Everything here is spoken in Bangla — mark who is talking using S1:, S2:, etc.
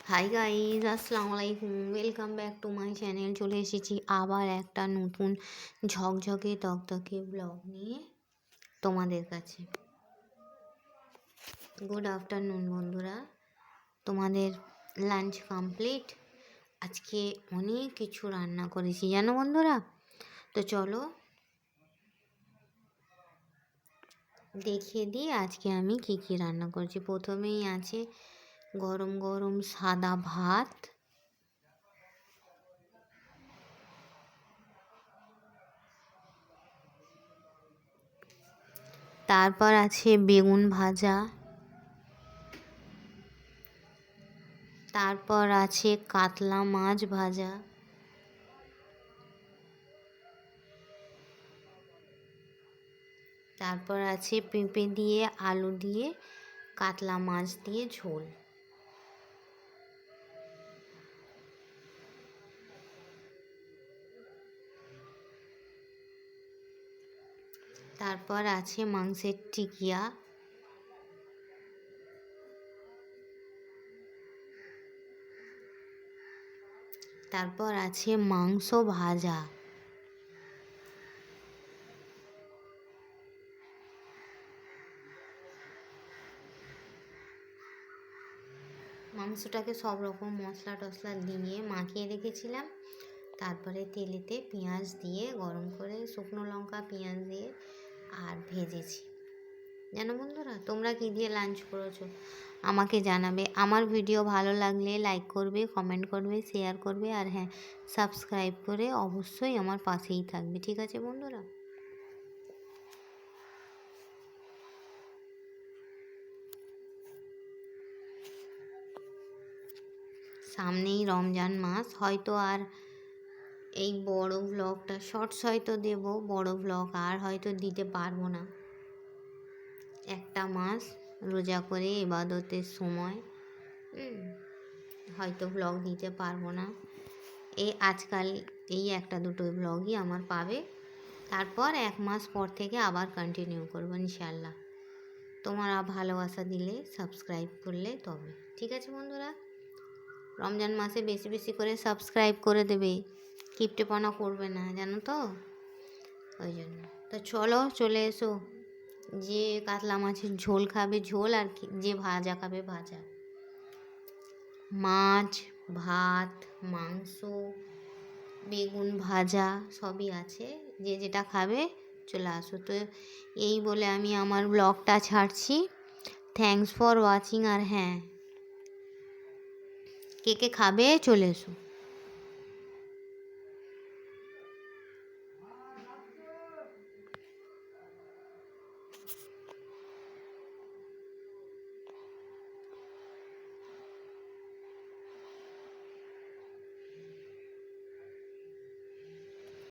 S1: হাই গাইজ, আসসালামু আলাইকুম। Welcome back to my channel. চলে এসেছি আবার একটা নতুন ঝকঝকে তকতকে ব্লগ নিয়ে তোমাদের কাছে। গুড আফটারনুন বন্ধুরা, তোমাদের লাঞ্চ কমপ্লিট? আজকে অনেক কিছু রান্না করেছি জানো বন্ধুরা। তো চলো দেখিয়ে দিই আজকে আমি কি কি রান্না করেছি। প্রথমেই আছে গরম গরম সাদা ভাত, তারপর আছে বেগুন ভাজা, তারপর আছে কাতলা মাছ ভাজা, তারপর আছে পেঁপে দিয়ে আলু দিয়ে কাতলা মাছ দিয়ে ঝোল, তারপর আছে মাংসের টিকিয়া, তারপর আছে মাংস ভাজা, মাংসটাকে সব রকম মশলা টশলা দিয়ে মাখিয়ে রেখেছিলাম। তারপরে তেলেতে পেঁয়াজ দিয়ে গরম করে শুকনো লঙ্কা পেঁয়াজ দিয়ে আর ভেজেছি। জানো বন্ধুরা, তোমরা কী দিয়ে লাঞ্চ করেছো আমাকে জানাবে। আমার ভিডিও ভালো লাগলে লাইক করবে, কমেন্ট করবে, শেয়ার করবে, আর হ্যাঁ, সাবস্ক্রাইব করে অবশ্যই আমার পাশেই থাকবে। ঠিক আছে বন্ধুরা? সামনেই রমজান মাস, হয়তো আর এই বড় ব্লগটা শর্টস হয়তো দেব, বড় ব্লগ আর হয়তো দিতে পারবো না। একটা মাস রোজা করে ইবাদতের সময় হয়তো ব্লগ দিতে পারবো না। আজকাল এই একটা দুটো ব্লগই আমার পাবে। তারপর এক মাস পর থেকে আবার কন্টিনিউ করবো ইনশাল্লাহ। তোমরা ভালোবাসা দিলে, সাবস্ক্রাইব করলে তবে। ঠিক আছে বন্ধুরা, রমজান মাসে বেশি বেশি করে সাবস্ক্রাইব করে দেবে, কিপটেপনা করবে না, জানো তো, ওই জন্য। তো চলো, চলে এসো। যে কাতলা মাছের ঝোল খাবে ঝোল, আর যে ভাজা খাবে ভাজা। মাছ, ভাত, মাংস, বেগুন ভাজা সবই আছে। যে যেটা খাবে চলে আসো। তো এই বলে আমি আমার ব্লগটা ছাড়ছি। Thanks for watching. আর হ্যাঁ, কে কে খাবে চলে এসো।